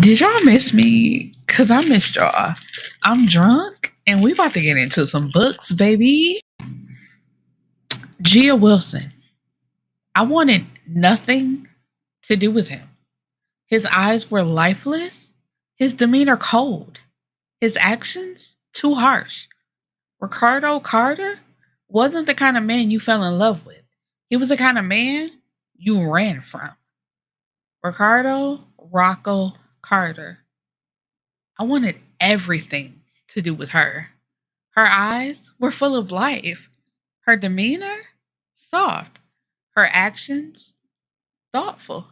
Did y'all miss me? Cause I missed y'all. I'm drunk and we about to get into some books, baby. Gaia Wilson. I wanted nothing to do with him. His eyes were lifeless, his demeanor cold, his actions too harsh. Ricardo Carter wasn't the kind of man you fell in love with. He was the kind of man you ran from. Ricardo Rocco Carter. I wanted everything to do with her. Her eyes were full of life. Her demeanor, soft. Her actions, thoughtful.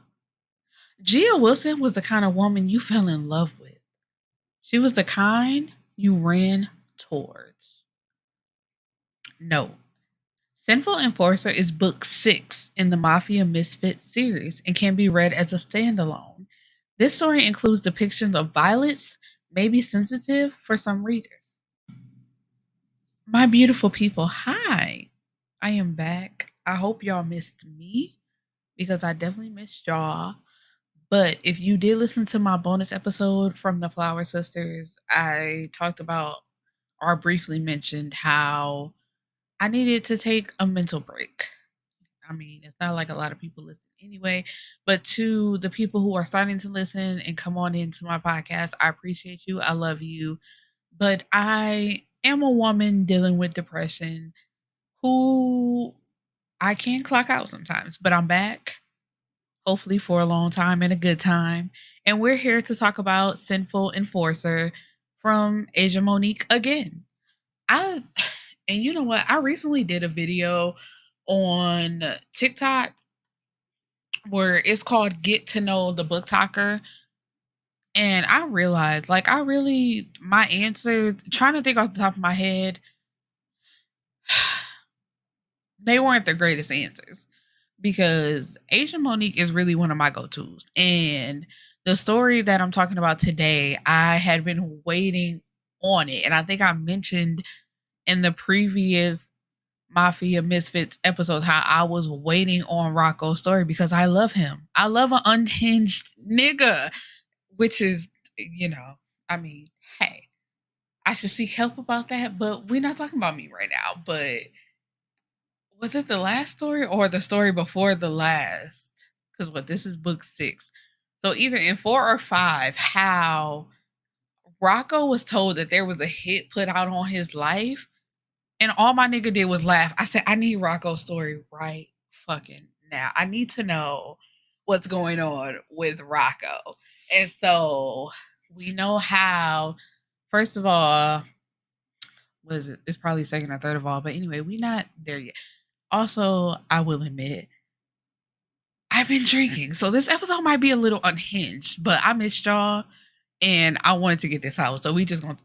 Gia Wilson was the kind of woman you fell in love with. She was the kind you ran towards. No. Sinful Enforcer is book 6 in the Mafia Misfits series and can be read as a standalone. This story includes depictions of violence, may be sensitive for some readers. My beautiful people, hi. I am back. I hope y'all missed me because I definitely missed y'all. But if you did listen to my bonus episode from the Flower Sisters, I talked about or briefly mentioned how I needed to take a mental break. I mean, it's not like a lot of people listen anyway, but to the people who are starting to listen and come on into my podcast, I appreciate you. I love you. But I am a woman dealing with depression who I can clock out sometimes, but I'm back, hopefully for a long time and a good time. And we're here to talk about Sinful Enforcer from Asia Monique again. I and you know what? I recently did a video on TikTok where it's called Get to Know the Book Talker. And I realized, like, I really, my answers, trying to think off the top of my head, they weren't the greatest answers because Asian Monique is really one of my go tos. And the story that I'm talking about today, I had been waiting on it. And I think I mentioned in the previous Mafia Misfits episodes how I was waiting on Rocco's story because I love him. I love an unhinged nigga, which is, you know, I mean, hey, I should seek help about that, but we're not talking about me right now. But was it the last story or the story before the last? Because what this is book 6. So either in 4 or 5, how Rocco was told that there was a hit put out on his life, and all my nigga did was laugh. I said, I need Rocco's story right fucking now. I need to know what's going on with Rocco. And so we know how, first of all, what is it? It's probably second or third of all, but anyway, we not there yet. Also, I will admit, I've been drinking, so this episode might be a little unhinged, but I missed y'all and I wanted to get this out. So we just gonna,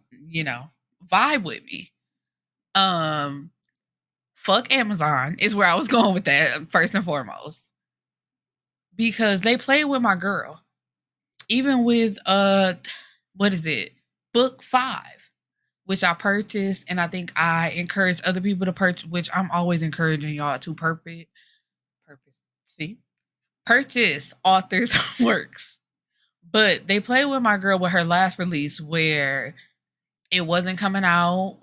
vibe with me. Um, Fuck Amazon is where I was going with that first and foremost. Because they play with my girl. Even with what is it? Book 5, which I purchased, and I think I encourage other people to purchase, which I'm always encouraging y'all to purchase authors' works. But they play with my girl with her last release where it wasn't coming out.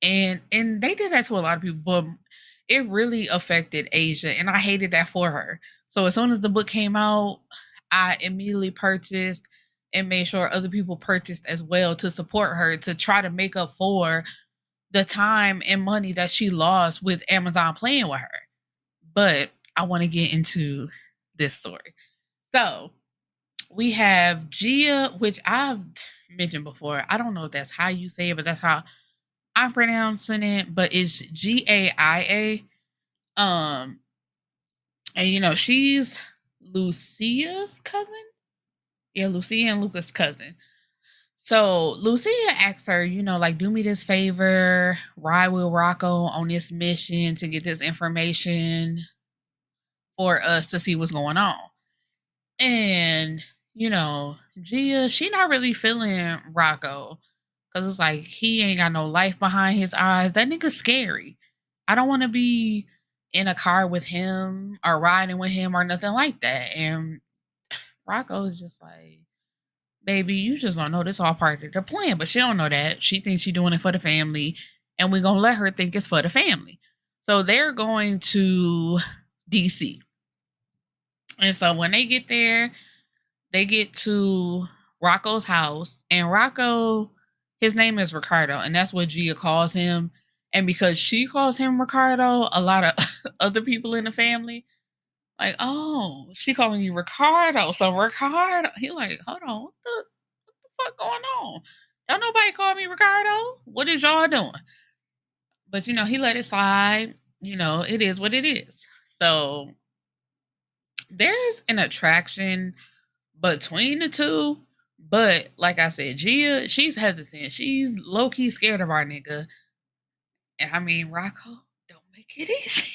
And they did that to a lot of people, but it really affected Asia. And I hated that for her. So as soon as the book came out, I immediately purchased and made sure other people purchased as well to support her to try to make up for the time and money that she lost with Amazon playing with her. But I want to get into this story. So we have Gia, which I've mentioned before. I don't know if that's how you say it, but that's how I'm pronouncing it. But it's Gaia. And she's Lucia's cousin. Yeah, Lucia and Luca's cousin. So Lucia asks her, like, do me this favor, ride with Rocco on this mission to get this information for us to see what's going on. And, Gia, she not really feeling Rocco. Cause it's like he ain't got no life behind his eyes. That nigga's scary. I don't want to be in a car with him or riding with him or nothing like that. And Rocco's just like, baby, you just don't know this all part of the plan. But she don't know that. She thinks she's doing it for the family, and we're gonna let her think it's for the family. So they're going to DC. And so when they get there, they get to Rocco's house, and Rocco, his name is Ricardo, and that's what Gia calls him. And because she calls him Ricardo, a lot of other people in the family, like, oh, she calling you Ricardo. So Ricardo, he like, hold on, what the fuck going on? Don't nobody call me Ricardo. What is y'all doing? But he let it slide. It is what it is. So there's an attraction between the two. But like I said, Gia, she's hesitant. She's low key scared of our nigga. And I mean, Rocco, don't make it easy.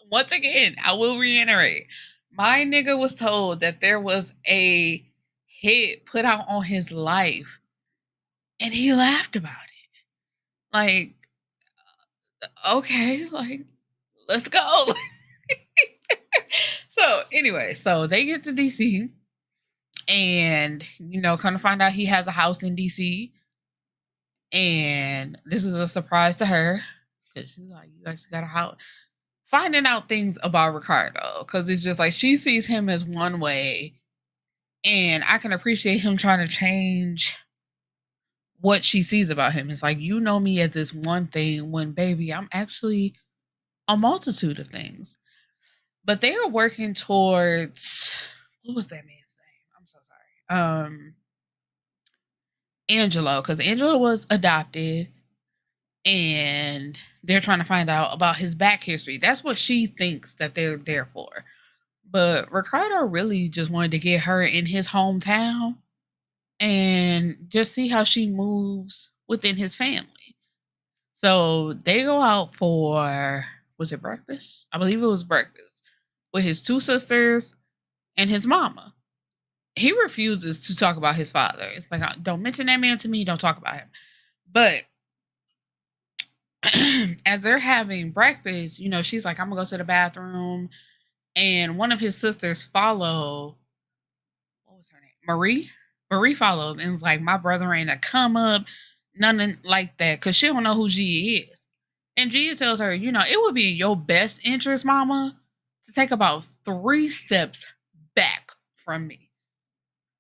Once again, I will reiterate, my nigga was told that there was a hit put out on his life, and he laughed about it. Like, okay, like, let's go. So anyway, so they get to DC, and kind of find out he has a house in DC, and this is a surprise to her because she's like, you actually got a house. Finding out things about Ricardo, because it's just like she sees him as one way, and I can appreciate him trying to change what she sees about him. It's like, you know me as this one thing when, baby, I'm actually a multitude of things. But they are working towards, what was that man's name? I'm so sorry. Angelo, because Angelo was adopted, and they're trying to find out about his back history. That's what she thinks that they're there for. But Ricardo really just wanted to get her in his hometown and just see how she moves within his family. So they go out for, was it breakfast? I believe it was breakfast with his two sisters and his mama. He refuses to talk about his father. It's like, don't mention that man to me. Don't talk about him. But as they're having breakfast, she's like, I'm going to go to the bathroom. And one of his sisters follow, what was her name? Marie? Marie follows and is like, my brother ain't a come up, nothing like that, because she don't know who Gia is. And Gia tells her, it would be in your best interest, mama, to take about 3 steps back from me.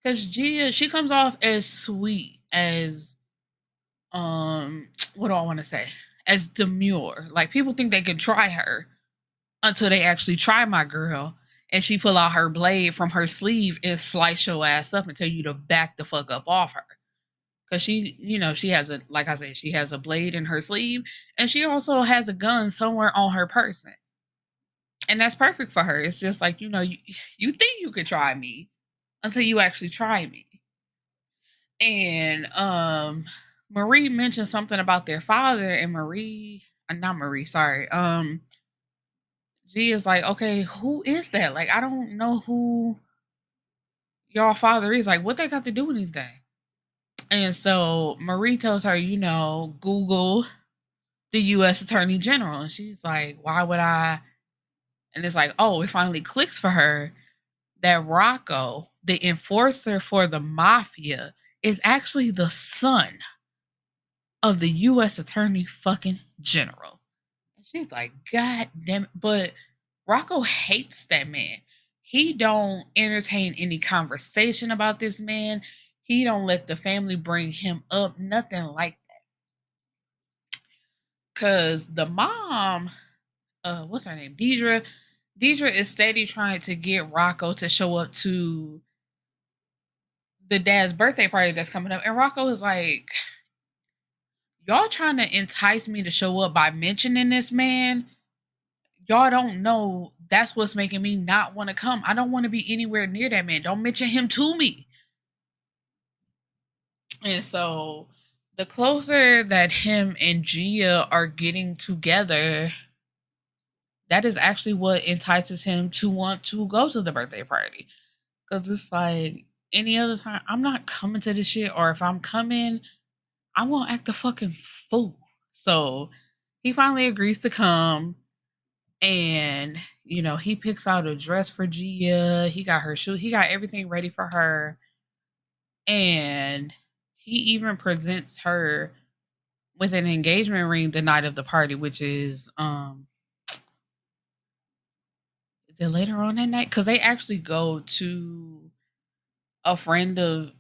Because Gia, she comes off as sweet, as, what do I want to say? As demure. Like, people think they can try her until they actually try my girl, and she pull out her blade from her sleeve and slice your ass up and tell you to back the fuck up off her. Because she, she has a, like I said, she has a blade in her sleeve, and she also has a gun somewhere on her person. And that's perfect for her. It's just like, you think you could try me until you actually try me. And Marie mentioned something about their father, and not Marie, sorry. G is like, okay, who is that? Like, I don't know who your father is. Like, what they got to do with anything? And so Marie tells her, Google the U.S. Attorney General. And she's like, why would I? And it's like, oh, it finally clicks for her that Rocco, the enforcer for the Mafia, is actually the son of the U.S. Attorney fucking General. And she's like, God damn it. But Rocco hates that man. He don't entertain any conversation about this man. He don't let the family bring him up. Nothing like that. Because the mom, what's her name? Deidre. Deidre is steady trying to get Rocco to show up to the dad's birthday party that's coming up. And Rocco is like, y'all trying to entice me to show up by mentioning this man. Y'all don't know that's what's making me not want to come. I don't want to be anywhere near that man. Don't mention him to me. And so the closer that him and Gia are getting together, that is actually what entices him to want to go to the birthday party. Because it's like, any other time, I'm not coming to this shit. Or if I'm coming, I won't act a fucking fool. So he finally agrees to come. And, he picks out a dress for Gia. He got her shoe. He got everything ready for her. And he even presents her with an engagement ring the night of the party, which is it later on that night? Because they actually go to a friend of, do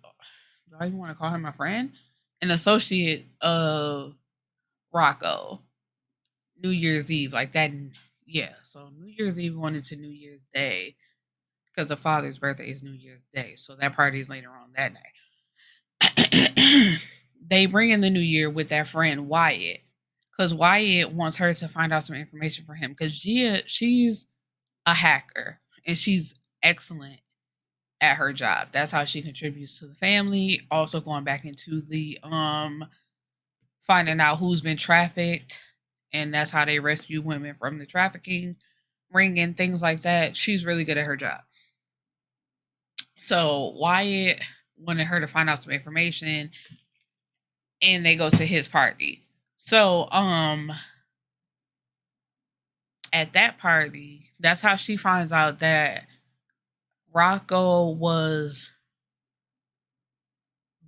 I even want to call him a friend? An associate of Rocco, New Year's Eve, like that. Yeah, so New Year's Eve went into New Year's Day because the father's birthday is New Year's Day. So that party is later on that night. They bring in the new year with that friend Wyatt because Wyatt wants her to find out some information for him because she's a hacker and she's excellent at her job. That's how she contributes to the family. Also going back into the finding out who's been trafficked, and that's how they rescue women from the trafficking ring and things like that. She's really good at her job. So Wyatt wanted her to find out some information, and they go to his party. So at that party, that's how she finds out that Rocco was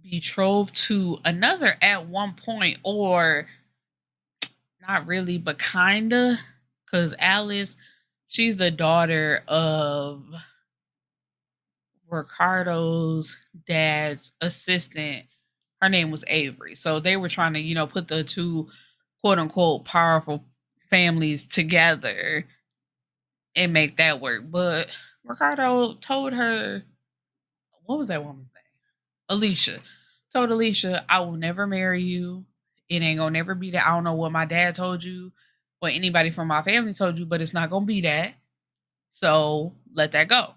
betrothed to another at one point, or not really, but kinda, because Alice, she's the daughter of Ricardo's dad's assistant. Her name was Avery. So they were trying to, put the two quote unquote powerful families together and make that work. But Ricardo told her, what was that woman's name? Alicia. Told Alicia, I will never marry you. It ain't gonna never be that. I don't know what my dad told you, what anybody from my family told you, but it's not gonna be that. So let that go.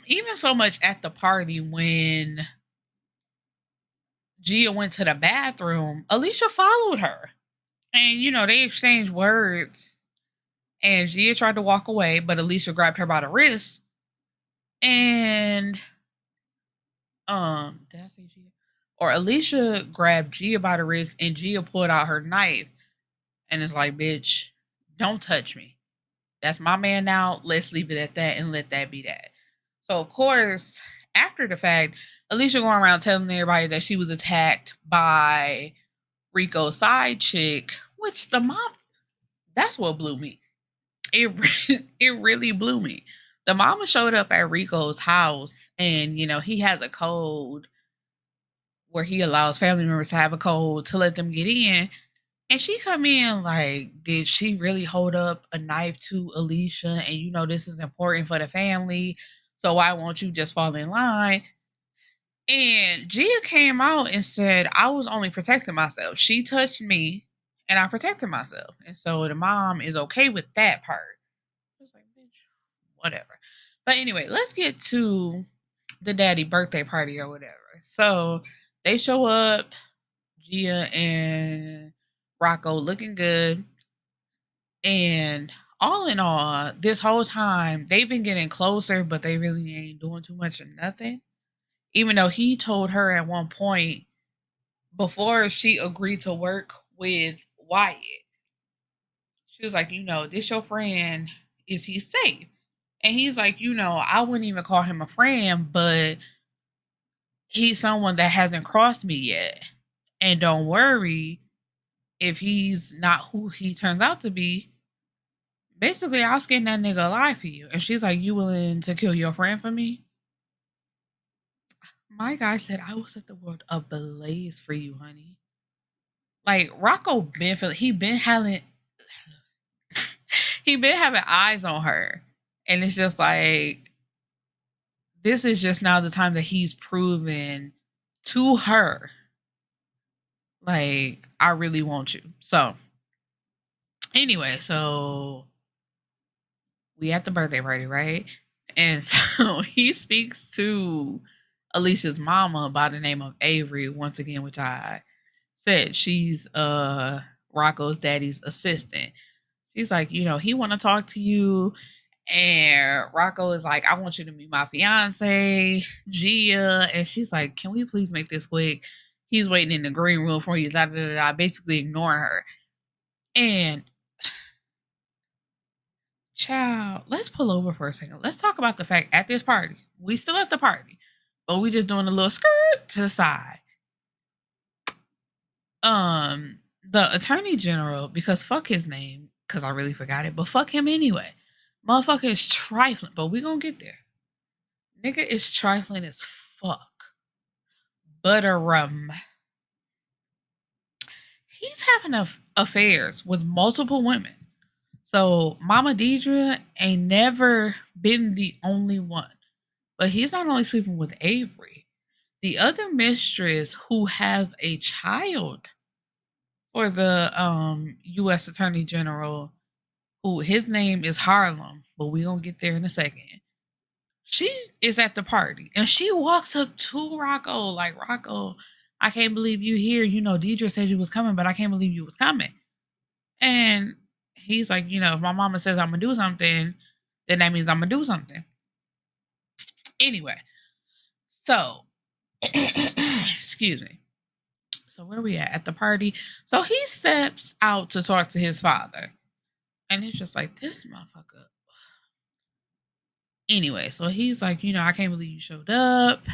Even so much at the party when Gia went to the bathroom, Alicia followed her. And, they exchanged words. And Gia tried to walk away, but Alicia grabbed her by the wrist. And, did I say Gia? Or Alicia grabbed Gia by the wrist and Gia pulled out her knife and it's like, bitch, don't touch me. That's my man now. Let's leave it at that and let that be that. So, of course, after the fact, Alicia going around telling everybody that she was attacked by Rico's side chick, which the mom, that's what blew me. It really blew me. The mama showed up at Rico's house and, he has a code where he allows family members to have a code to let them get in. And she come in like, did she really hold up a knife to Alicia? And this is important for the family. So why won't you just fall in line? And Gia came out and said, I was only protecting myself. She touched me and I protected myself. And so the mom is okay with that part. I was like, bitch, whatever. But anyway, let's get to the daddy birthday party or whatever. So they show up, Gia and Rocco looking good. And all in all, this whole time, they've been getting closer, but they really ain't doing too much of nothing. Even though he told her at one point, before she agreed to work with Wyatt, she was like, this your friend, is he safe? And he's like, I wouldn't even call him a friend, but he's someone that hasn't crossed me yet. And don't worry, if he's not who he turns out to be, basically I'll skin that nigga alive for you. And she's like, you willing to kill your friend for me? My guy said, I will set the world ablaze for you, honey. Like Rocco been feeling, he been having eyes on her. And it's just like, this is just now the time that he's proven to her, like, I really want you. So anyway, so we at the birthday party, right? And so he speaks to Alicia's mama by the name of Avery once again, which I said she's Rocco's daddy's assistant. She's like, he want to talk to you. And Rocco is like, I want you to meet my fiance, Gia. And she's like, can we please make this quick? He's waiting in the green room for you. Da, da, da, da, basically ignoring her. And child, let's pull over for a second. Let's talk about the fact at this party. We still at the party. but we just doing a little skirt to the side. The attorney general, because fuck his name, because I really forgot it, but fuck him anyway. Motherfucker is trifling, but we gonna get there. Nigga is trifling as fuck. Butterum. He's having affairs with multiple women. So Mama Deidre ain't never been the only one. But he's not only sleeping with Avery. The other mistress who has a child for the US Attorney General, who his name is Harlem, but we gonna get there in a second. She is at the party and she walks up to Rocco like, Rocco, I can't believe you here. You know, Deidre said you was coming, but I can't believe you was coming. And he's like, you know, if my mama says I'm gonna do something, then that means I'm gonna do something. Anyway, so excuse me. So where are we at the party? So he steps out to talk to his father. And it's just like, this motherfucker. Anyway, so he's like, you know, I can't believe you showed up.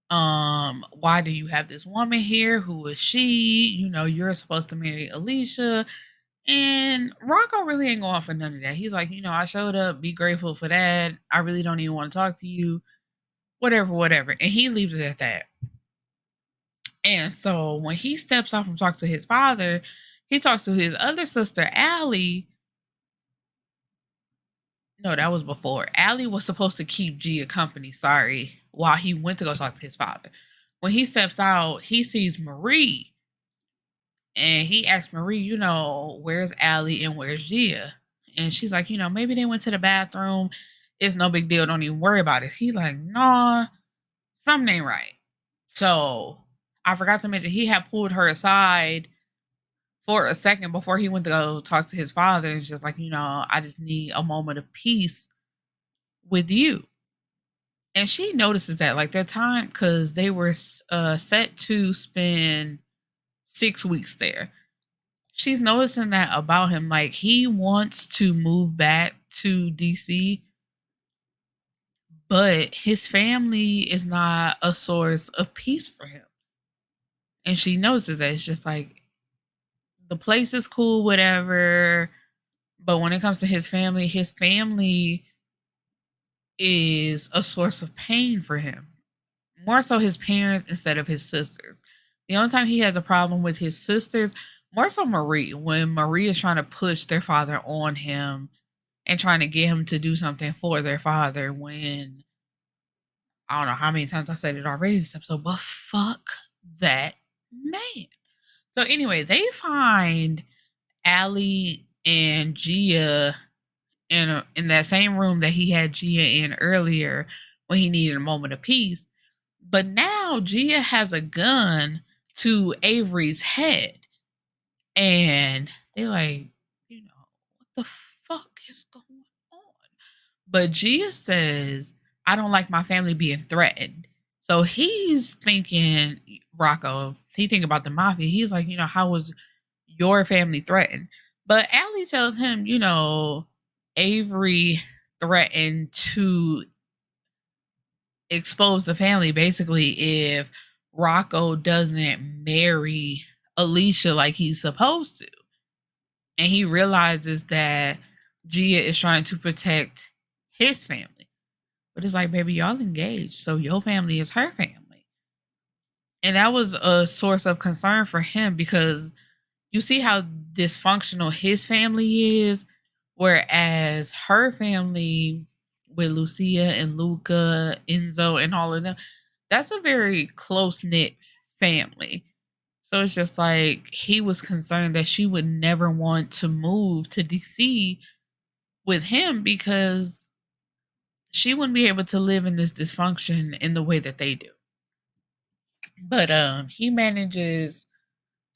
Why do you have this woman here? Who is she? You know, you're supposed to marry Alicia. And Rocco really ain't going for none of that. He's like, you know, I showed up. Be grateful for that. I really don't even want to talk to you. Whatever. And he leaves it at that. And so when he steps off and talks to his father, he talks to his other sister, Allie. No, that was before. Allie was supposed to keep Gia company, while he went to go talk to his father. When he steps out, he sees Marie. And he asks Marie, you know, where's Allie and where's Gia? And she's like, you know, maybe they went to the bathroom. It's no big deal. Don't even worry about it. He's like, nah, something ain't right. So I forgot to mention he had pulled her aside for a second before he went to go talk to his father. And just like, you know, I just need a moment of peace with you. And she notices that, like, their time, because they were set to spend 6 weeks there. She's noticing that about him. Like, he wants to move back to DC, but his family is not a source of peace for him. And she notices that. It's just like, the place is cool, whatever. But when it comes to his family is a source of pain for him. More so his parents instead of his sisters. The only time he has a problem with his sisters, more so Marie, when Marie is trying to push their father on him and trying to get him to do something for their father, when I don't know how many times I said it already this episode, but fuck that man. So anyway, they find Allie and Gia in that same room that he had Gia in earlier when he needed a moment of peace. But now Gia has a gun to Avery's head. And they're like, you know, what the fuck is going on? But Gia says, I don't like my family being threatened. So he's thinking, Rocco, he thinking about the Mafia. He's like, you know, how was your family threatened? But Allie tells him, you know, Avery threatened to expose the family basically if Rocco doesn't marry Alicia like he's supposed to. And he realizes that Gia is trying to protect his family. But it's like, baby, y'all engaged, so your family is her family. And that was a source of concern for him, because you see how dysfunctional his family is, whereas her family with Lucia and Luca, Enzo, and all of them, that's a very close-knit family. So it's just like, he was concerned that she would never want to move to DC with him because she wouldn't be able to live in this dysfunction in the way that they do. But he manages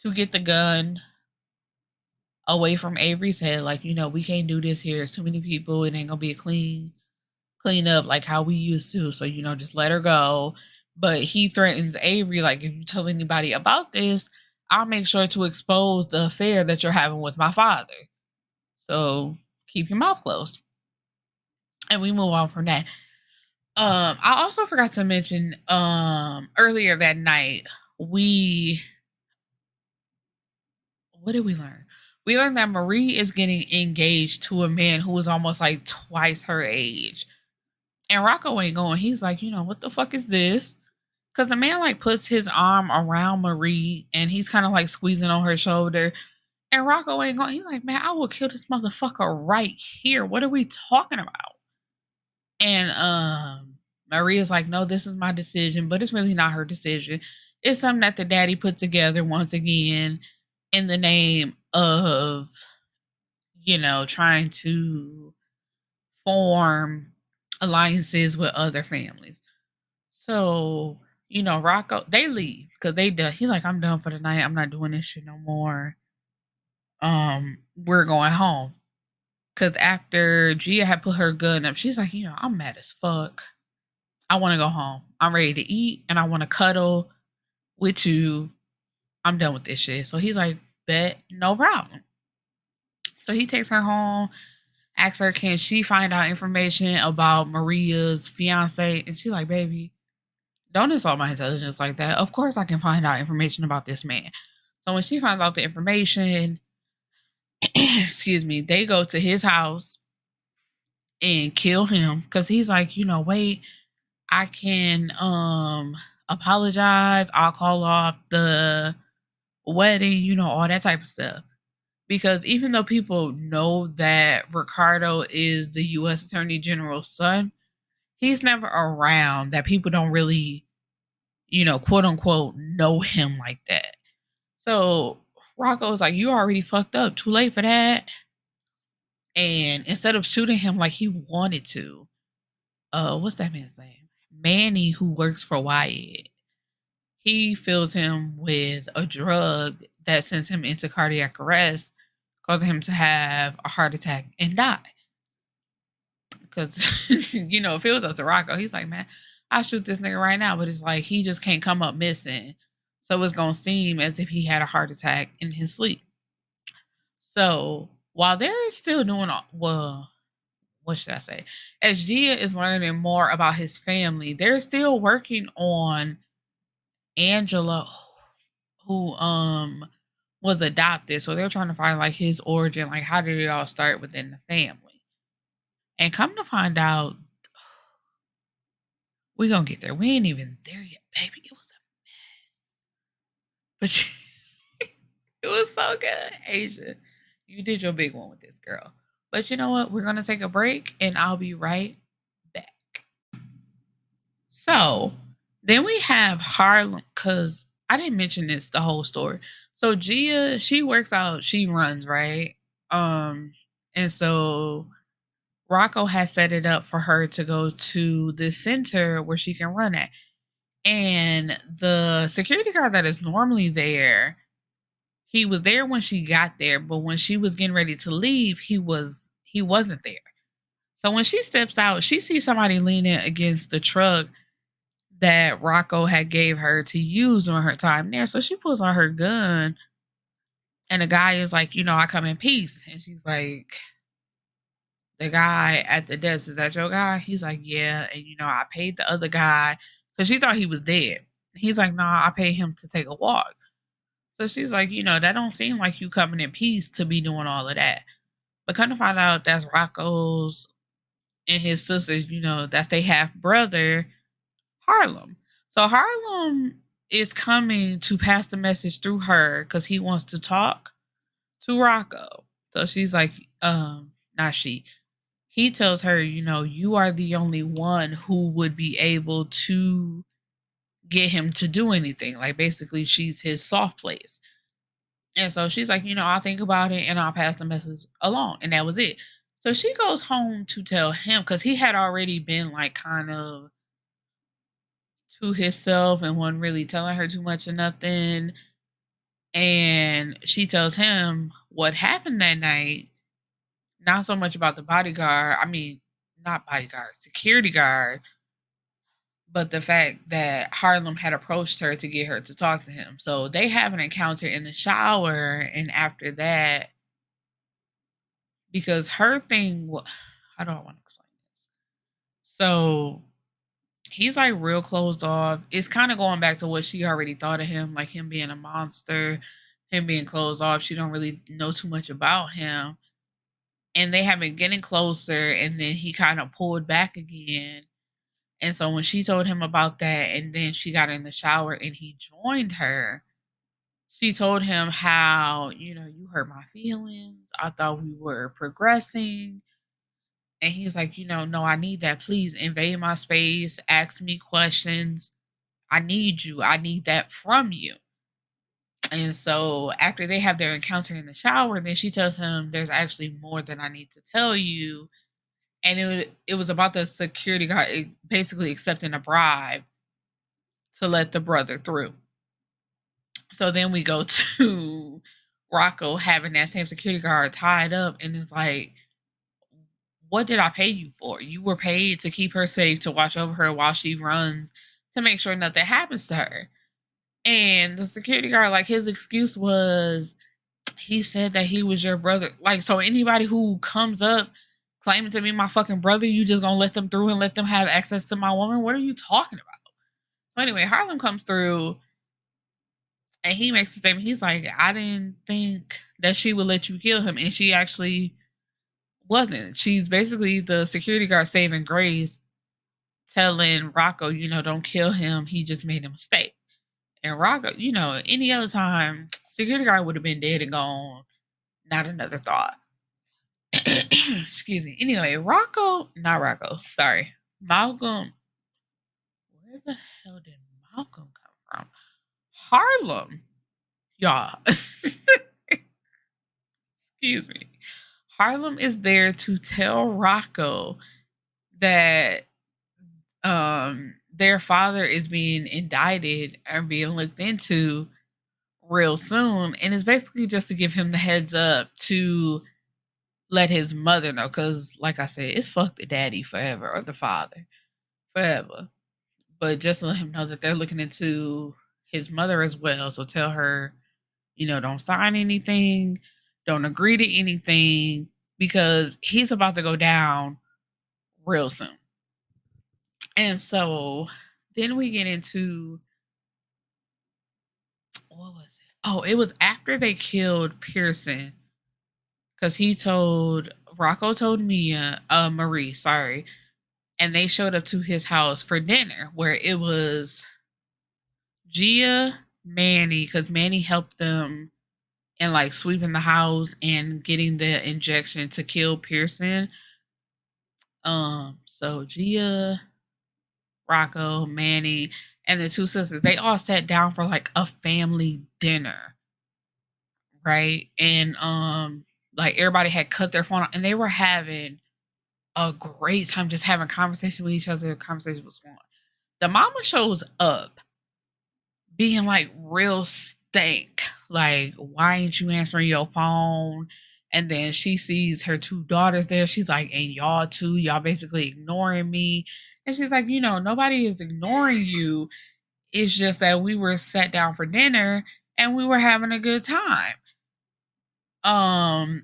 to get the gun away from Avery's head. Like, you know, we can't do this here. It's too many people. It ain't gonna be a clean up like how we used to. So, you know, just let her go. But he threatens Avery, like, if you tell anybody about this, I'll make sure to expose the affair that you're having with my father. So keep your mouth closed. And we move on from that. I also forgot to mention earlier that night we what did we learn? We learned that Marie is getting engaged to a man who was almost like twice her age. And Rocco ain't going. He's like, what the fuck is this? Because the man like puts his arm around Marie and he's kind of like squeezing on her shoulder. And Rocco ain't going. He's like, man, I will kill this motherfucker right here. What are we talking about? And Maria's like, no, this is my decision, but it's really not her decision. It's something that the daddy put together once again in the name of, trying to form alliances with other families. So, Rocco, they leave because they done. He's like, I'm done for the night. I'm not doing this shit no more. We're going home. Cause after Gia had put her gun up, she's like, I'm mad as fuck. I want to go home. I'm ready to eat and I want to cuddle with you. I'm done with this shit. So he's like, bet, no problem. So he takes her home, asks her, can she find out information about Maria's fiance? And she's like, baby, don't insult my intelligence like that. Of course I can find out information about this man. So when she finds out the information, excuse me, they go to his house and kill him because he's like, wait, I can apologize. I'll call off the wedding, all that type of stuff. Because even though people know that Ricardo is the US Attorney General's son, he's never around that people don't really, quote unquote, know him like that. So Rocco's like, you already fucked up. Too late for that. And instead of shooting him like he wanted to, what's that man's name? Manny, who works for Wyatt, he fills him with a drug that sends him into cardiac arrest, causing him to have a heart attack and die. Because, if it was up to Rocco, he's like, man, I'll shoot this nigga right now. But it's like, he just can't come up missing. So it's going to seem as if he had a heart attack in his sleep. So while they're still doing, well, what should I say? As Gia is learning more about his family, they're still working on Angela, who was adopted. So they're trying to find like his origin, like how did it all start within the family? And come to find out, we gonna get there. We ain't even there yet, baby. It was a mess, but it was so good, Asia. You did your big one with this girl. But you know what? We're gonna take a break, and I'll be right back. So then we have Harlem, because I didn't mention this the whole story. So Gia, she works out, she runs, right? And so Rocco has set it up for her to go to the center where she can run at. And the security guard that is normally there, he was there when she got there, but when she was getting ready to leave, he wasn't there. So when she steps out, she sees somebody leaning against the truck that Rocco had gave her to use during her time there. So she pulls on her gun, and the guy is like, I come in peace. And she's like, the guy at the desk, is that your guy? He's like, yeah. And, I paid the other guy because she thought he was dead. He's like, nah, I paid him to take a walk. So she's like, that don't seem like you coming in peace to be doing all of that. But kind of find out that's Rocco's and his sisters, that's they half brother, Harlem. So Harlem is coming to pass the message through her because he wants to talk to Rocco. So she's like, not she. He tells her, you are the only one who would be able to get him to do anything. Like basically she's his soft place. And so she's like, I'll think about it and I'll pass the message along. And that was it. So she goes home to tell him because he had already been like kind of to himself and wasn't really telling her too much or nothing. And she tells him what happened that night. Not so much about the bodyguard. I mean, not bodyguard, security guard, but the fact that Harlem had approached her to get her to talk to him. So they have an encounter in the shower. And after that, because her thing, how do I want to explain this? So He's like real closed off. It's kind of going back to what she already thought of him, like him being a monster, him being closed off. She don't really know too much about him. And they have been getting closer, and then he kind of pulled back again. And so when she told him about that, and then she got in the shower and he joined her, she told him how, you hurt my feelings. I thought we were progressing. And he's like, no, I need that. Please invade my space, ask me questions. I need you. I need that from you. And so after they have their encounter in the shower, then she tells him there's actually more than I need to tell you. And it was about the security guard basically accepting a bribe to let the brother through. So then we go to Rocco having that same security guard tied up, and it's like, what did I pay you for? You were paid to keep her safe, to watch over her while she runs, to make sure nothing happens to her. And the security guard, like, his excuse was, he said that he was your brother. Like, so anybody who comes up claiming to be my fucking brother, you just gonna let them through and let them have access to my woman? What are you talking about? So anyway, Harlem comes through and he makes a statement. He's like, I didn't think that she would let you kill him. And she actually wasn't. She's basically the security guard saving grace, telling Rocco, don't kill him. He just made a mistake. And Rocco, any other time, security guard would have been dead and gone. Not another thought. Excuse me. Anyway, not Rocco, sorry. Malcolm. Where the hell did Malcolm come from? Harlem. Y'all. Excuse me. Harlem is there to tell Rocco that their father is being indicted or being looked into real soon, and it's basically just to give him the heads up to let his mother know, because like I said, it's fuck the daddy forever, or the father forever, but just to let him know that they're looking into his mother as well. So tell her, don't sign anything, don't agree to anything, because he's about to go down real soon. And so then we get into, what was it? Oh, it was after they killed Pearson, because Rocco told Marie, sorry, and they showed up to his house for dinner, where it was Gia, Manny, because Manny helped them in like sweeping the house and getting the injection to kill Pearson. So Gia, Rocco, Manny, and the two sisters, they all sat down for like a family dinner, right? And like everybody had cut their phone off, and they were having a great time just having conversation with each other. The conversation was fun. The mama shows up being like real stank. Like, why ain't you answering your phone? And then she sees her two daughters there. She's like, and y'all too, y'all basically ignoring me. And she's like, nobody is ignoring you. It's just that we were sat down for dinner and we were having a good time. And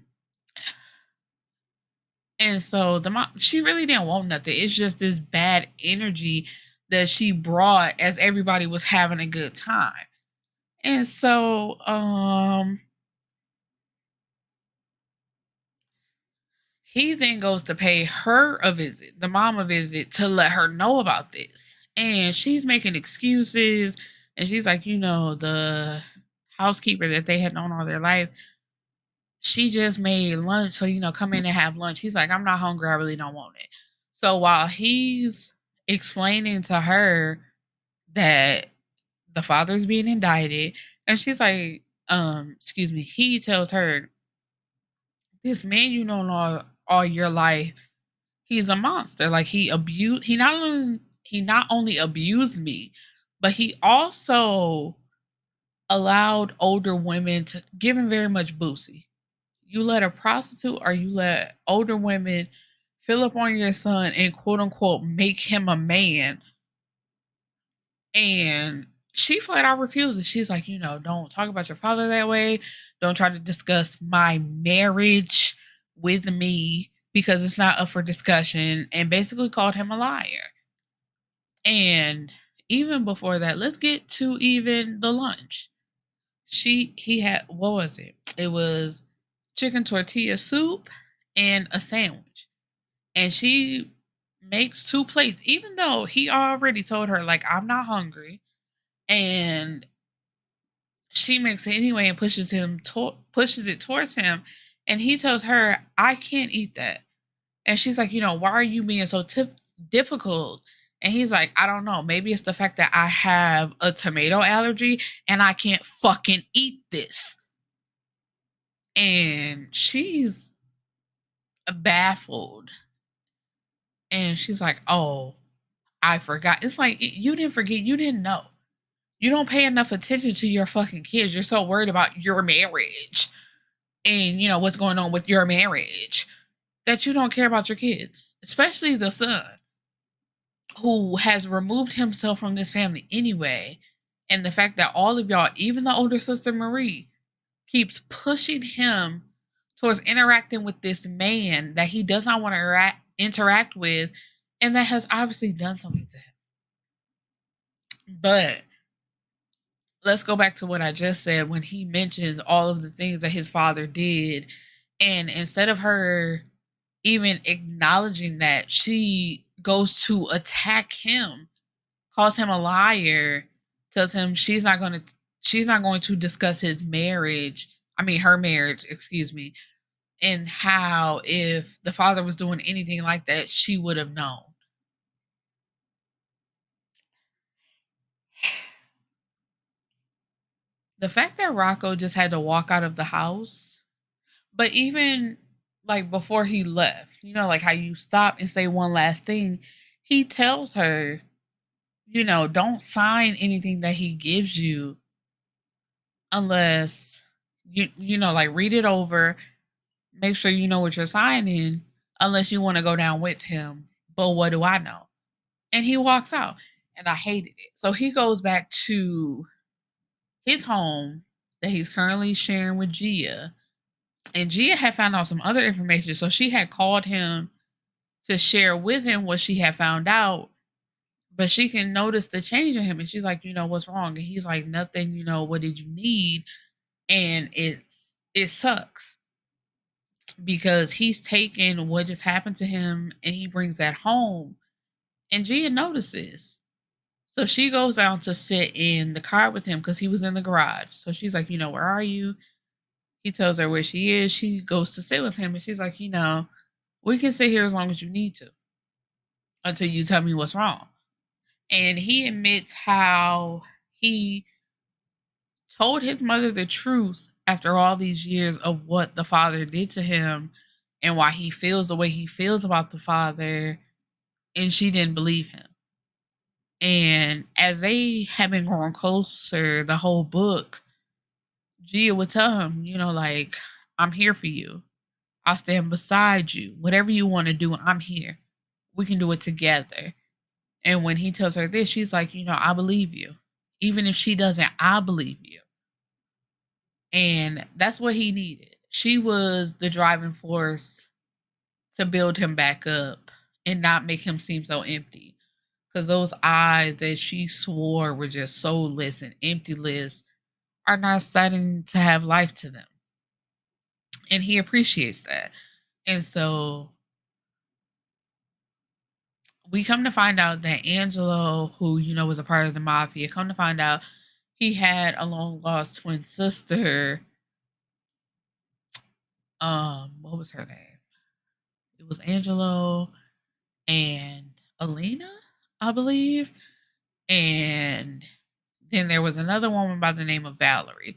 so the mom, she really didn't want nothing. It's just this bad energy that she brought as everybody was having a good time. And so he then goes to pay her a visit, the mom a visit, to let her know about this. And she's making excuses, and she's like, the housekeeper that they had known all their life, she just made lunch, so come in and have lunch. He's like, I'm not hungry, I really don't want it. So while he's explaining to her that the father's being indicted, and she's like, excuse me, he tells her, this man you know all your life, he's a monster. Like, he not only abused me, but he also allowed older women to give him very much boosie. You let a prostitute or you let older women fill up on your son and quote unquote make him a man. And she flat out refuses. She's like, don't talk about your father that way. Don't try to discuss my marriage with me, because it's not up for discussion, and basically called him a liar. And even before that, let's get to even the lunch. He had, what was it? It was chicken tortilla soup and a sandwich. And she makes two plates, even though he already told her, like, I'm not hungry. And she makes it anyway and pushes it towards him. And he tells her, I can't eat that. And she's like, why are you being so difficult? And he's like, I don't know. Maybe it's the fact that I have a tomato allergy and I can't fucking eat this. And she's baffled. And she's like, oh, I forgot. It's like, you didn't forget. You didn't know. You don't pay enough attention to your fucking kids. You're so worried about your marriage and, what's going on with your marriage that you don't care about your kids, especially the son who has removed himself from this family anyway. And the fact that all of y'all, even the older sister Marie, keeps pushing him towards interacting with this man that he does not want to interact with and that has obviously done something to him. But let's go back to what I just said when he mentions all of the things that his father did. And instead of her even acknowledging that, she goes to attack him, calls him a liar, tells him she's not going to discuss his marriage. I mean, her marriage, excuse me. And how if the father was doing anything like that, she would have known. The fact that Rocco just had to walk out of the house, but even like before he left, like how you stop and say one last thing, he tells her, don't sign anything that he gives you unless like read it over, make sure you know what you're signing, unless you want to go down with him. But what do I know? And he walks out, and I hated it. So he goes back to his home that he's currently sharing with Gia. And Gia had found out some other information. So she had called him to share with him what she had found out. But she can notice the change in him. And she's like, what's wrong? And he's like, nothing, what did you need? And it sucks. Because he's taken what just happened to him and he brings that home. And Gia notices. So she goes down to sit in the car with him because he was in the garage. So she's like, where are you? He tells her where she is. She goes to sit with him and she's like, we can sit here as long as you need to until you tell me what's wrong. And he admits how he told his mother the truth after all these years of what the father did to him and why he feels the way he feels about the father. And she didn't believe him. And as they have been growing closer the whole book, Gia would tell him, like, I'm here for you. I'll stand beside you. Whatever you want to do, I'm here. We can do it together. And when he tells her this, she's like, I believe you. Even if she doesn't, I believe you. And that's what he needed. She was the driving force to build him back up and not make him seem so empty. Because those eyes that she swore were just soulless and emptyless are now starting to have life to them. And he appreciates that. And so we come to find out that Angelo, who, was a part of the Mafia, come to find out he had a long lost twin sister. What was her name? It was Angelo and Alina, I believe. And then there was another woman by the name of Valerie.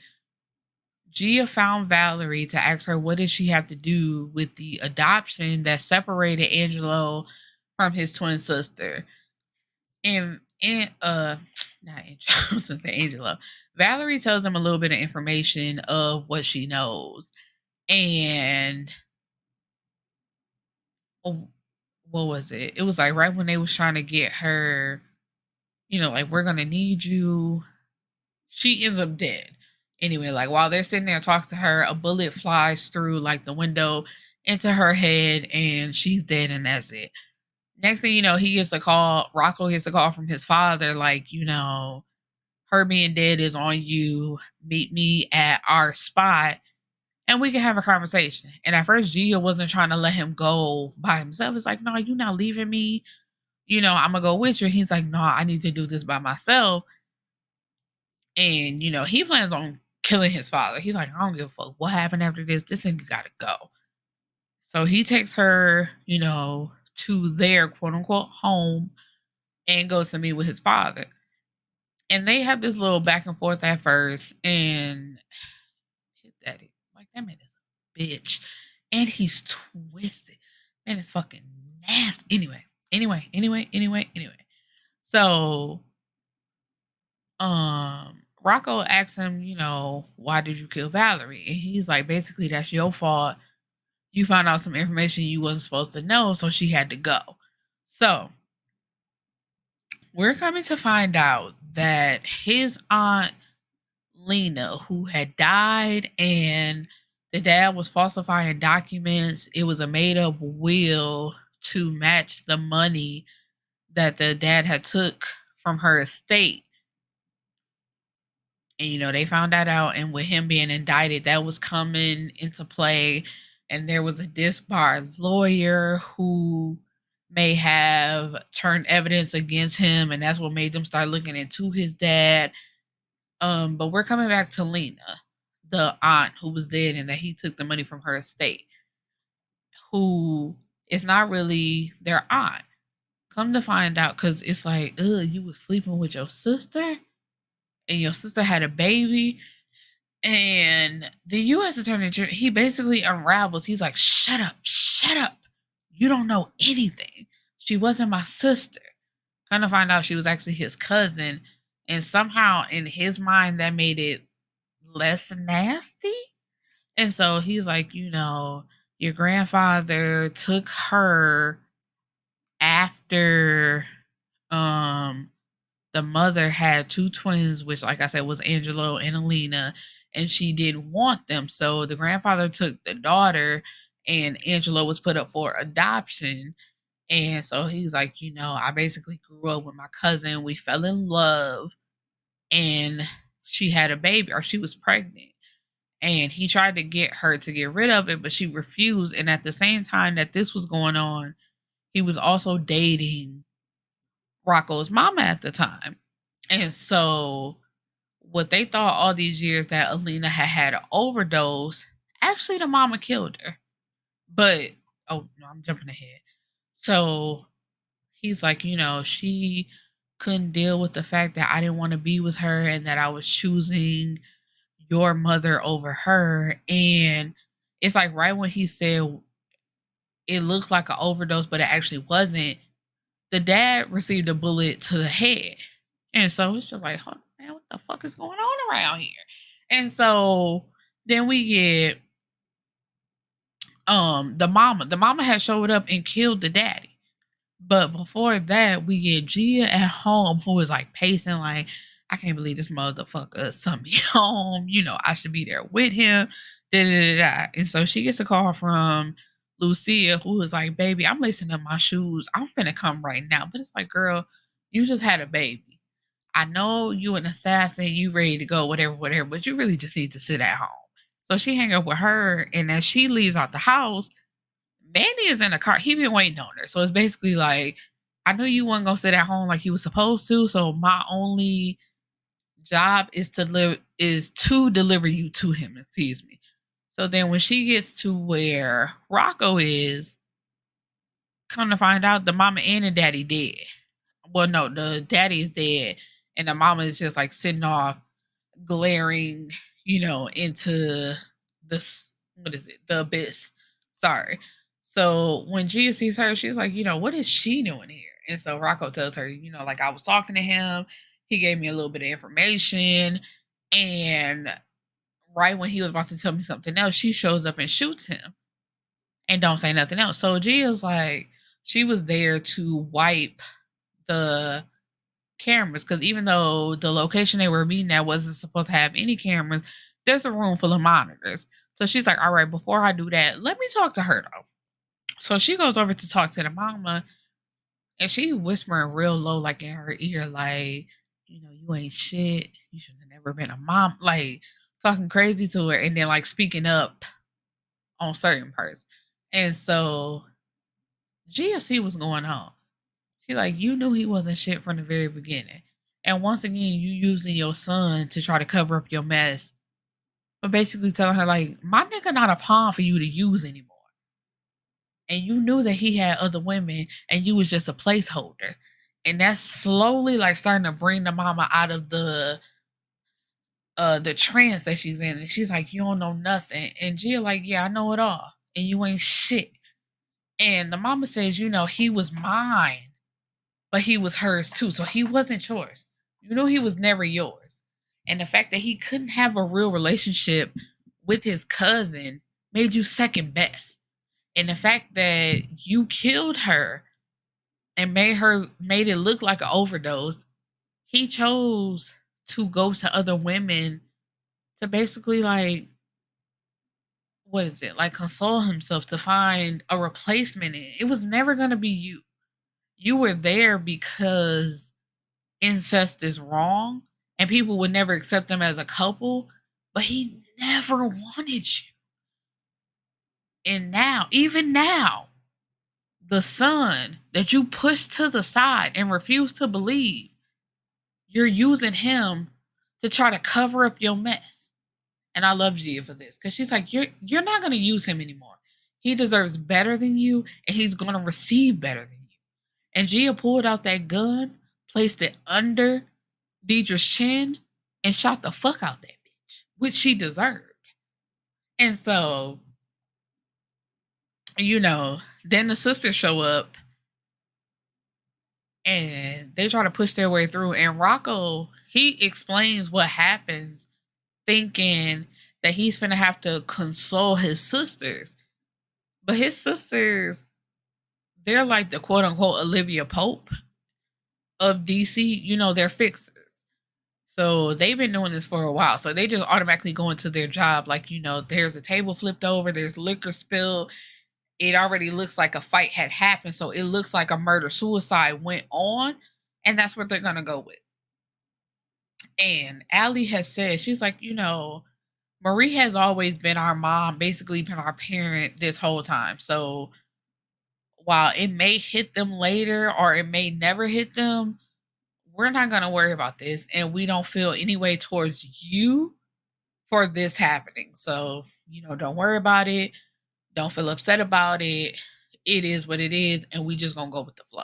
Gia found Valerie to ask her what did she have to do with the adoption that separated Angelo from his twin sister. And not Angelo, I was gonna say Angelo. Valerie tells them a little bit of information of what she knows. And what was it? It was like right when they was trying to get her, like, we're gonna need you. She ends up dead. Anyway, like while they're sitting there talking to her, a bullet flies through like the window into her head and she's dead and that's it. Next thing you know, he gets a call. Rocco gets a call from his father, like, her being dead is on you. Meet me at our spot and we can have a conversation. And at first, Gia wasn't trying to let him go by himself. It's like, no, you're not leaving me. I'm going to go with you. He's like, no, I need to do this by myself. And, he plans on killing his father. He's like, I don't give a fuck what happened after this. This nigga got to go. So he takes her, to their quote unquote home and goes to meet with his father. And they have this little back and forth at first. And his daddy, like, that man is a bitch. And he's twisted. Man, it's fucking nasty. Anyway. So, Rocco asks him, why did you kill Valerie? And he's like, basically, that's your fault. You found out some information you wasn't supposed to know, so she had to go. So, we're coming to find out that his aunt, Lena, who had died, and the dad was falsifying documents. It was a made-up will to match the money that the dad had took from her estate. And, they found that out. And with him being indicted, that was coming into play. And there was a disbarred lawyer who may have turned evidence against him. And that's what made them start looking into his dad. But we're coming back to Lena, the aunt who was dead and that he took the money from her estate, who is not really their aunt. Come to find out, because it's like, you was sleeping with your sister and your sister had a baby. And the U.S. attorney, he basically unravels. He's like, shut up. You don't know anything. She wasn't my sister. Kind of find out she was actually his cousin. And somehow in his mind, that made it less nasty. And so he's like, your grandfather took her after the mother had two twins, which, like I said, was Angelo and Alina, and she didn't want them. So the grandfather took the daughter, and Angelo was put up for adoption. And so he's like, I basically grew up with my cousin. We fell in love, and she had a baby, or she was pregnant. And he tried to get her to get rid of it, but she refused. And at the same time that this was going on, he was also dating Rocco's mama at the time. And so what they thought all these years that Alina had an overdose, actually the mama killed her. But, oh, no, I'm jumping ahead. So he's like, she couldn't deal with the fact that I didn't want to be with her and that I was choosing your mother over her. And it's like right when he said it looks like an overdose, but it actually wasn't, the dad received a bullet to the head. And so it's just like, hold on, man, what the fuck is going on around here? And so then we get the mama. The mama had showed up and killed the daddy. But before that, we get Gia at home, who is like pacing, like, I can't believe this motherfucker sent me home. I should be there with him. Da, da, da, da. And so she gets a call from Lucia, who is like, baby, I'm lacing up my shoes. I'm finna come right now. But it's like, girl, you just had a baby. I know you an assassin, you ready to go, whatever, but you really just need to sit at home. So she hang up with her, and as she leaves out the house, Manny is in the car. He been waiting on her. So it's basically like, I know you weren't gonna sit at home like you was supposed to. So my only job is to deliver you to him. Excuse me. So then when she gets to where Rocco is, come to find out the mama and the daddy dead. Well, no, the daddy is dead, and the mama is just like sitting off, glaring, into this, what is it? The abyss. Sorry. So when Gia sees her, she's like, what is she doing here? And so Rocco tells her, like, I was talking to him. He gave me a little bit of information. And right when he was about to tell me something else, she shows up and shoots him and don't say nothing else. So Gia's like, she was there to wipe the cameras, because even though the location they were meeting at wasn't supposed to have any cameras, there's a room full of monitors. So she's like, all right, before I do that, let me talk to her though. So she goes over to talk to the mama, And she whispering real low, like in her ear, like, you ain't shit. You should have never been a mom. Like talking crazy to her and then like speaking up on certain parts. And so Gia see what's going on. She like, you knew he wasn't shit from the very beginning. And once again, you using your son to try to cover up your mess. But basically telling her, like, my nigga not a pawn for you to use anymore. And you knew that he had other women and you was just a placeholder. And that's slowly like starting to bring the mama out of the trance that she's in. And she's like, you don't know nothing. And Gia like, yeah, I know it all. And you ain't shit. And the mama says, he was mine, but he was hers too. So he wasn't yours. You know he was never yours. And the fact that he couldn't have a real relationship with his cousin made you second best. And the fact that you killed her and made it look like an overdose, he chose to go to other women to basically like, what is it, like console himself to find a replacement in. It was never gonna be you. You were there because incest is wrong and people would never accept them as a couple, but he never wanted you. And now, even now, the son that you pushed to the side and refused to believe, you're using him to try to cover up your mess. And I love Gia for this because she's like, you're not going to use him anymore. He deserves better than you, and he's going to receive better than you. And Gia pulled out that gun, placed it under Deidre's chin, and shot the fuck out that bitch, which she deserved. And so, then the sisters show up and they try to push their way through. And Rocco, he explains what happens, thinking that he's gonna have to console his sisters. But his sisters, they're like the quote unquote Olivia Pope of DC. They're fixers. So they've been doing this for a while. So they just automatically go into their job. Like, there's a table flipped over, there's liquor spilled. It already looks like a fight had happened. So it looks like a murder suicide went on. And that's what they're going to go with. And Allie has said, she's like, Marie has always been our mom, basically been our parent this whole time. So while it may hit them later or it may never hit them, we're not going to worry about this. And we don't feel any way towards you for this happening. So, don't worry about it. Don't feel upset about it. It is what it is. And we just going to go with the flow.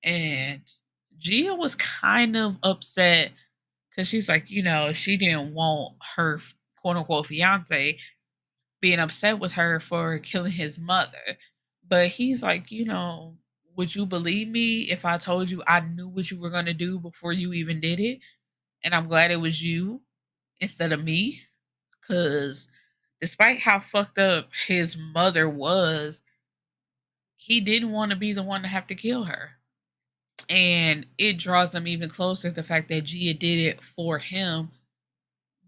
And Gia was kind of upset because she's like, she didn't want her quote unquote fiance being upset with her for killing his mother. But he's like, would you believe me if I told you I knew what you were going to do before you even did it? And I'm glad it was you instead of me. Because despite how fucked up his mother was, he didn't want to be the one to have to kill her. And it draws them even closer, the fact that Gia did it for him,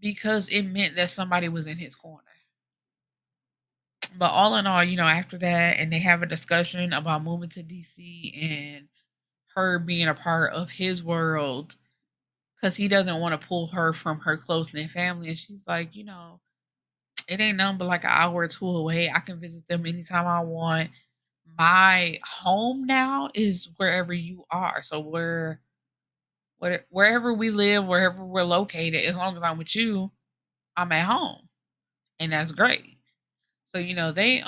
because it meant that somebody was in his corner. But all in all, after that, and they have a discussion about moving to DC and her being a part of his world because he doesn't want to pull her from her close knit family. And she's like, it ain't nothing but like an hour or two away. I can visit them anytime I want. My home now is wherever you are. So wherever we live, wherever we're located, as long as I'm with you, I'm at home. And that's great. So, they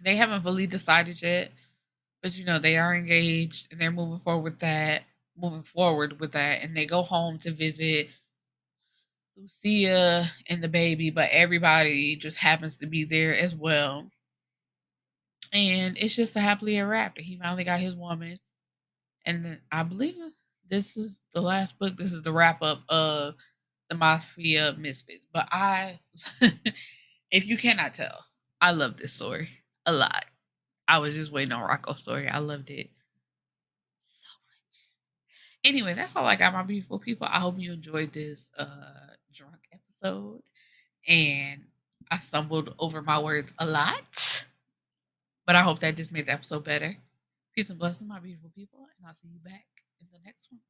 they haven't fully decided yet, but they are engaged and they're moving forward with that, and they go home to visit Lucia and the baby, but everybody just happens to be there as well. And it's just a happily ever after. He finally got his woman. And then I believe this is the last book. This is the wrap up of the Mafia Misfits. But if you cannot tell, I love this story a lot. I was just waiting on Rocco's story. I loved it so much. Anyway, that's all I got, my beautiful people. I hope you enjoyed this drunk episode. And I stumbled over my words a lot. But I hope that just made the episode better. Peace and blessings, my beautiful people, and I'll see you back in the next one.